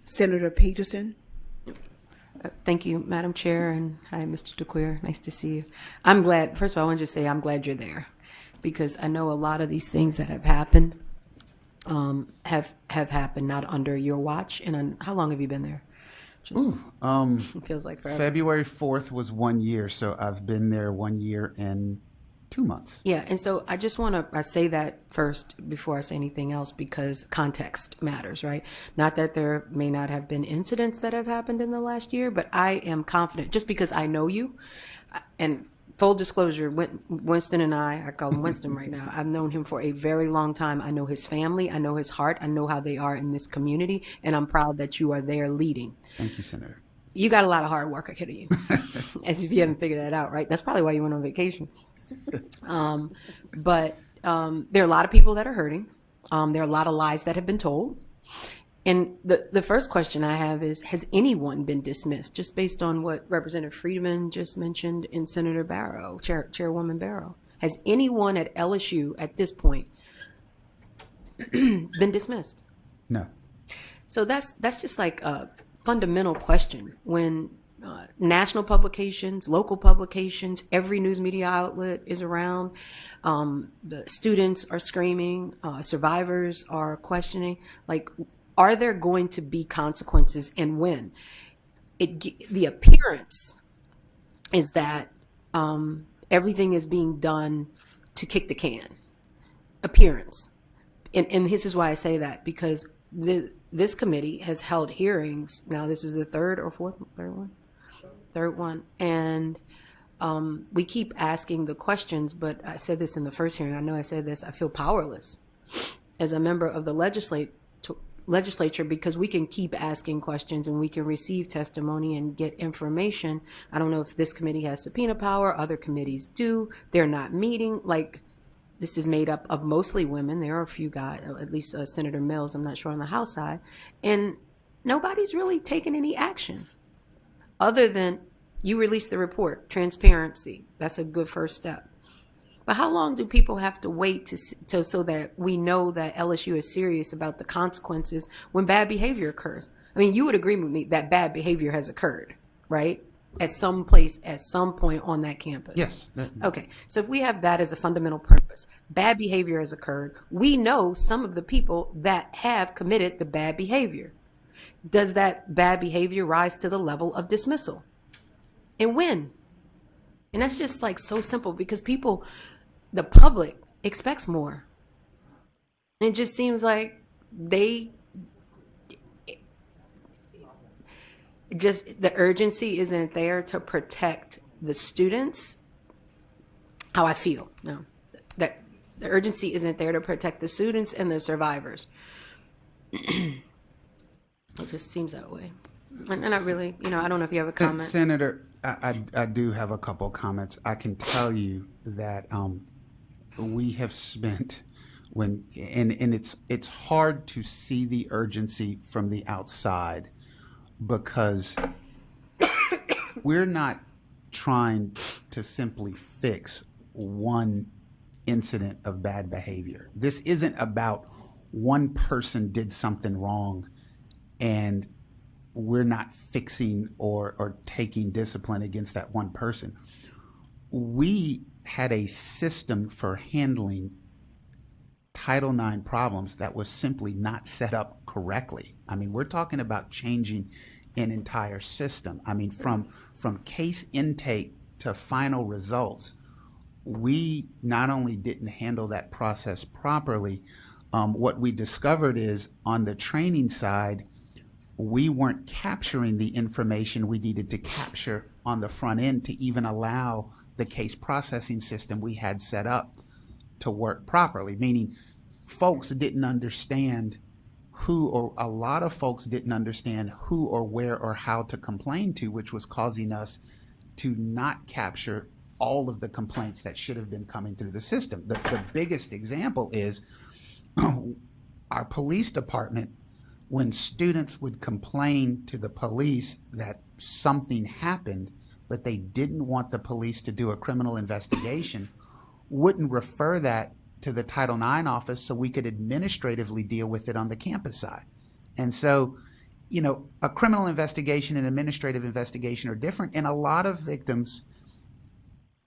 Senator Peterson. Thank you, Madam Chair, and hi, Mr. DeQueer. Nice to see you. I'm glad, first of all, I want to just say I'm glad you're there, because I know a lot of these things that have happened have happened not under your watch. And how long have you been there? Just, it feels like forever. February 4th was 1 year, so I've been there 1 year and 2 months. Yeah, and so I just want to say that first before I say anything else, because context matters, right? Not that there may not have been incidents that have happened in the last year, but I am confident, just because I know you, and full disclosure, Winston and I call him Winston right now, I've known him for a very long time. I know his family, I know his heart, I know how they are in this community, and I'm proud that you are there leading. Thank you, Senator. You got a lot of hard work ahead of you, as if you haven't figured that out, right? That's probably why you went on vacation. But there are a lot of people that are hurting. There are a lot of lies that have been told. And the first question I have is, has anyone been dismissed, just based on what Representative Friedman just mentioned and Senator Barrow, Chairwoman Barrow? Has anyone at LSU at this point been dismissed? No. So that's just like a fundamental question when national publications, local publications, every news media outlet is around. The students are screaming, survivors are questioning, like, are there going to be consequences, and when? The appearance is that everything is being done to kick the can. Appearance. And this is why I say that, because this committee has held hearings. Now, this is the third one. And we keep asking the questions, but I said this in the first hearing. I know I said this. I feel powerless as a member of the legislature, because we can keep asking questions and we can receive testimony and get information. I don't know if this committee has subpoena power. Other committees do. They're not meeting. Like, this is made up of mostly women. There are a few guys, at least Senator Mills, I'm not sure on the House side. And nobody's really taken any action other than you release the report, transparency. That's a good first step. But how long do people have to wait so that we know that LSU is serious about the consequences when bad behavior occurs? I mean, you would agree with me that bad behavior has occurred, right? At some place, at some point on that campus. Yes. Okay. So if we have that as a fundamental purpose, bad behavior has occurred. We know some of the people that have committed the bad behavior. Does that bad behavior rise to the level of dismissal? And when? And that's just like so simple, because the public expects more. And it just seems like the urgency isn't there to protect the students. How I feel. No, that the urgency isn't there to protect the students and the survivors. It just seems that way. And I really, I don't know if you have a comment. Senator, I do have a couple of comments. I can tell you that we have spent and it's hard to see the urgency from the outside, because we're not trying to simply fix one incident of bad behavior. This isn't about one person did something wrong and we're not fixing or taking discipline against that one person. We had a system for handling Title IX problems that was simply not set up correctly. I mean, we're talking about changing an entire system. I mean, from case intake to final results, we not only didn't handle that process properly, what we discovered is on the training side, we weren't capturing the information we needed to capture on the front end to even allow the case processing system we had set up to work properly, meaning folks didn't understand a lot of folks didn't understand who or where or how to complain to, which was causing us to not capture all of the complaints that should have been coming through the system. The biggest example is our police department. When students would complain to the police that something happened, but they didn't want the police to do a criminal investigation, wouldn't refer that to the Title IX office so we could administratively deal with it on the campus side. And so a criminal investigation and administrative investigation are different, and a lot of victims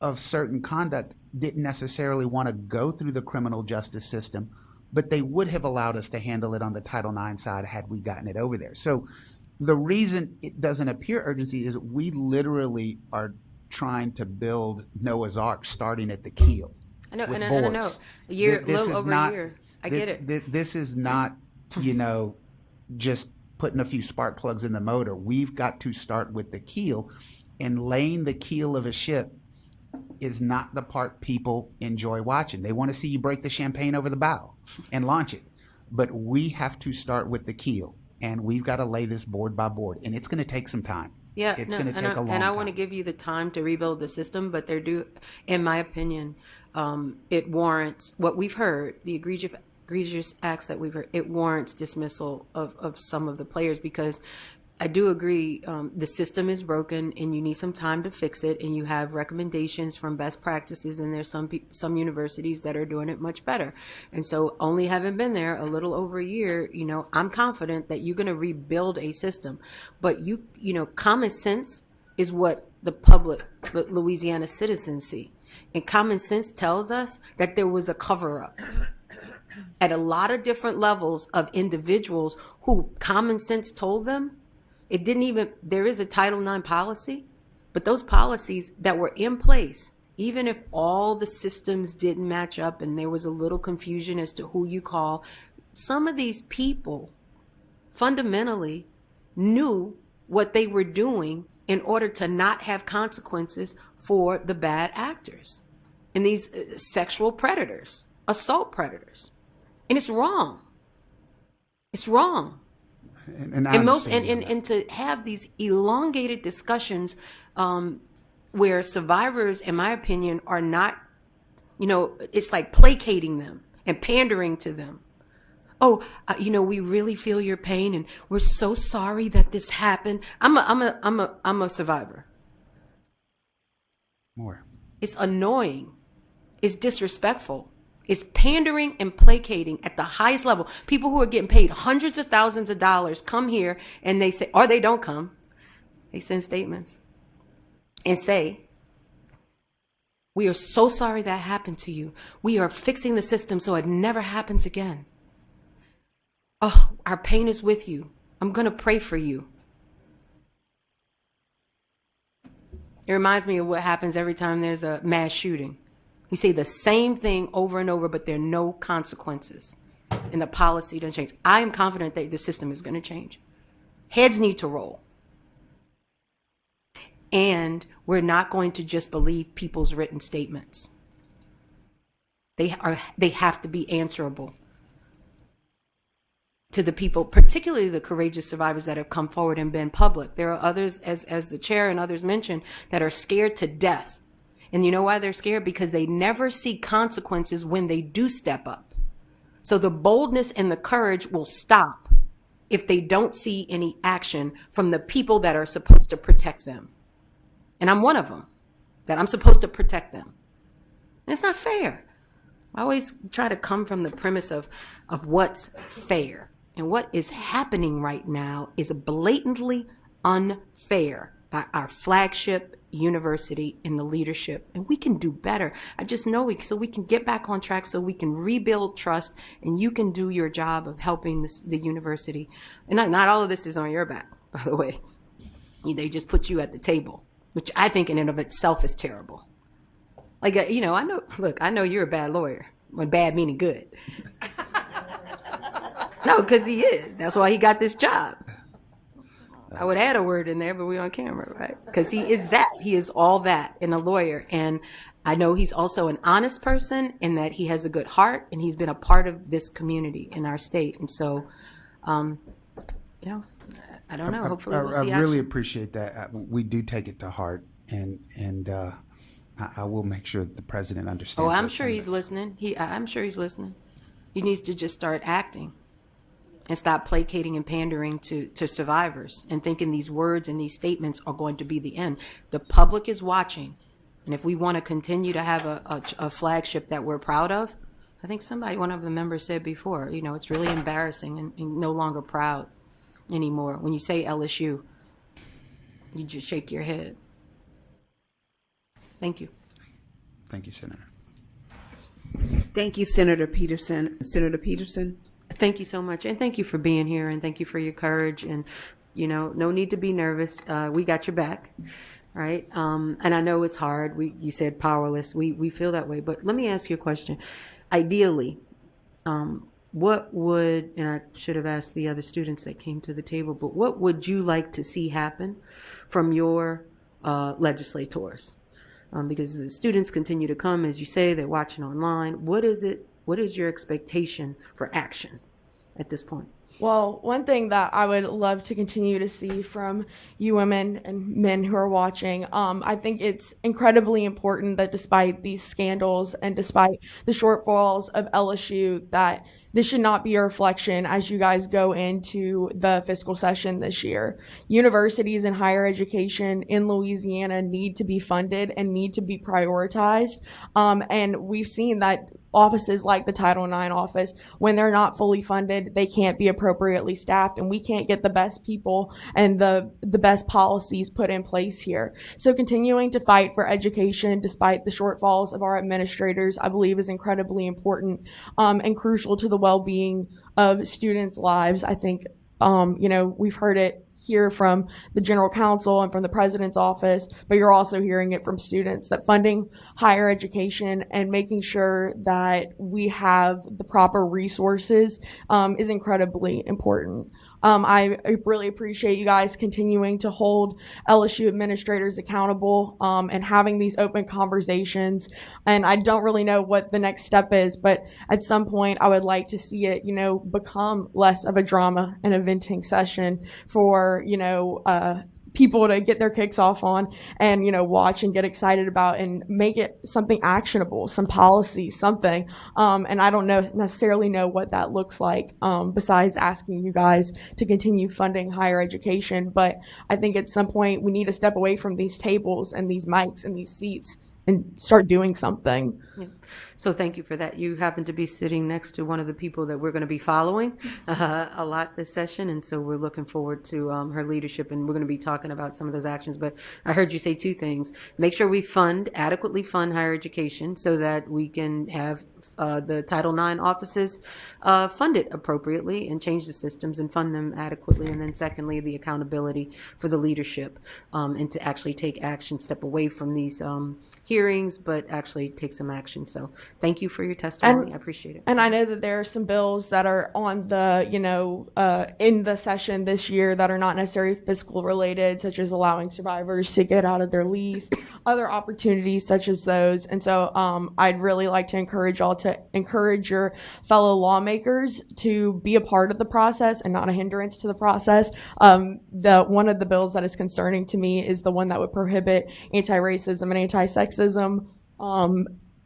of certain conduct didn't necessarily want to go through the criminal justice system, but they would have allowed us to handle it on the Title IX side had we gotten it over there. So the reason it doesn't appear urgency is we literally are trying to build Noah's Ark starting at the keel. I know, with and I know. boards. A year, This little is over not- a year. I get it. This is not, just putting a few spark plugs in the motor. We've got to start with the keel, and laying the keel of a ship is not the part people enjoy watching. They want to see you break the champagne over the bow and launch it. But we have to start with the keel, and we've got to lay this board by board, and it's going to take some time. Yeah, It's no, going to take a long time. and I want to give you the time to rebuild the system, but in my opinion, it warrants what we've heard, the egregious acts that we've heard, it warrants dismissal of some of the players, because I do agree, the system is broken and you need some time to fix it, and you have recommendations from best practices, and there's some universities that are doing it much better. And so, only having been there a little over a year, I'm confident that you're going to rebuild a system. But common sense is what the Louisiana citizens see. And common sense tells us that there was a cover-up at a lot of different levels of individuals who common sense told them there is a Title IX policy, but those policies that were in place, even if all the systems didn't match up and there was a little confusion as to who you call, some of these people fundamentally knew what they were doing in order to not have consequences for the bad actors and these sexual predators, assault predators. And it's wrong. It's wrong. And to have these elongated discussions where survivors, in my opinion, are not, it's like placating them and pandering to them. Oh, we really feel your pain, and we're so sorry that this happened. I'm a survivor. More. It's annoying. It's disrespectful. It's pandering and placating at the highest level. People who are getting paid hundreds of thousands of dollars come here and they say, or they don't come. They send statements and say, we are so sorry that happened to you. We are fixing the system so it never happens again. Oh, our pain is with you. I'm going to pray for you. It reminds me of what happens every time there's a mass shooting. We say the same thing over and over, but there are no consequences. And the policy doesn't change. I am confident that the system is going to change. Heads need to roll. And we're not going to just believe people's written statements. They have to be answerable to the people, particularly the courageous survivors that have come forward and been public. There are others, as the chair and others mentioned, that are scared to death. And you know why they're scared? Because they never see consequences when they do step up. So the boldness and the courage will stop if they don't see any action from the people that are supposed to protect them. And I'm one of them, that I'm supposed to protect them. And it's not fair. I always try to come from the premise of what's fair. And what is happening right now is blatantly unfair by our flagship university and the leadership. And we can do better. I just know so we can get back on track, so we can rebuild trust, and you can do your job of helping the university. And not all of this is on your back, by the way. They just put you at the table, which I think in and of itself is terrible. Like, I know you're a bad lawyer. When bad meaning good. No, because he is. That's why he got this job. I would add a word in there, but we're on camera, right? Because he is that. He is all that in a lawyer. And I know he's also an honest person, and that he has a good heart, and he's been a part of this community in our state. And so, I don't know. Hopefully we'll see I really action. appreciate that. We do take it to heart, and I will make sure that the president understands. Oh, I'm those sure he's sentiments. listening. I'm sure he's listening. He needs to just start acting and stop placating and pandering to survivors and thinking these words and these statements are going to be the end. The public is watching. And if we want to continue to have a flagship that we're proud of, I think one of the members said before, it's really embarrassing and no longer proud anymore. When you say LSU, you just shake your head. Thank you. Thank you, Senator. Thank you, Senator Peterson. Senator Peterson? Thank you so much, and thank you for being here, and thank you for your courage, and no need to be nervous. We got your back, right? And I know it's hard. You said powerless. We feel that way, but let me ask you a question. Ideally, what would, and I should have asked the other students that came to the table, but what would you like to see happen from your legislators? Because the students continue to come, as you say, they're watching online. What is your expectation for action at this point? Well, one thing that I would love to continue to see from you women and men who are watching, I think it's incredibly important that despite these scandals and despite the shortfalls of LSU, that this should not be a reflection as you guys go into the fiscal session this year. Universities and higher education in Louisiana need to be funded and need to be prioritized. And we've seen that offices like the Title IX office, when they're not fully funded, they can't be appropriately staffed, and we can't get the best people and the best policies put in place here. So continuing to fight for education despite the shortfalls of our administrators, I believe is incredibly important and crucial to the well-being of students' lives. I think, we've heard it here from the general counsel and from the president's office, but you're also hearing it from students, that funding higher education and making sure that we have the proper resources is incredibly important. I really appreciate you guys continuing to hold LSU administrators accountable and having these open conversations. And I don't really know what the next step is, but at some point I would like to see it, become less of a drama and a venting session for, people to get their kicks off on and, watch and get excited about and make it something actionable, some policy, something. And I don't necessarily know what that looks like besides asking you guys to continue funding higher education. But I think at some point we need to step away from these tables and these mics and these seats and start doing something. Yeah. So thank you for that. You happen to be sitting next to one of the people that we're going to be following a lot this session, and so we're looking forward to her leadership, and we're going to be talking about some of those actions. But I heard you say two things. Make sure we adequately fund higher education so that we can have the Title IX offices funded appropriately and change the systems and fund them adequately. And then secondly, the accountability for the leadership and to actually take action, step away from these hearings, but actually take some action. So thank you for your testimony. I appreciate it. And I know that there are some bills that are on the, in the session this year that are not necessarily fiscal related, such as allowing survivors to get out of their lease, other opportunities such as those. And so I'd really like to encourage y'all to encourage your fellow lawmakers to be a part of the process and not a hindrance to the process. One of the bills that is concerning to me is the one that would prohibit anti-racism and anti-sexism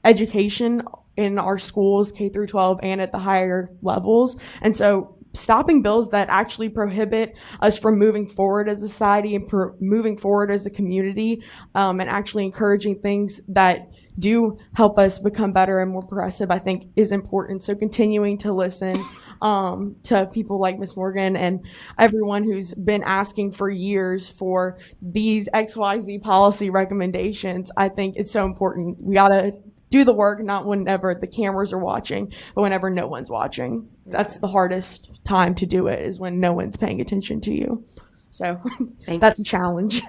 education in our schools, K through 12, and at the higher levels. And so stopping bills that actually prohibit us from moving forward as a society and moving forward as a community, and actually encouraging things that do help us become better and more progressive, I think is important. So continuing to listen to people like Ms. Morgan and everyone who's been asking for years for these XYZ policy recommendations, I think it's so important. We gotta do the work, not whenever the cameras are watching, but whenever no one's watching. That's the hardest time to do it, is when no one's paying attention to you. So that's a challenge.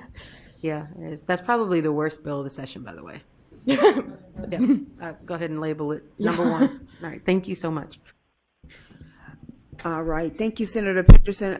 Yeah, that's probably the worst bill of the session, by the way. Go ahead and label it number one. All right, thank you so much. All right. Thank you, Senator Peterson.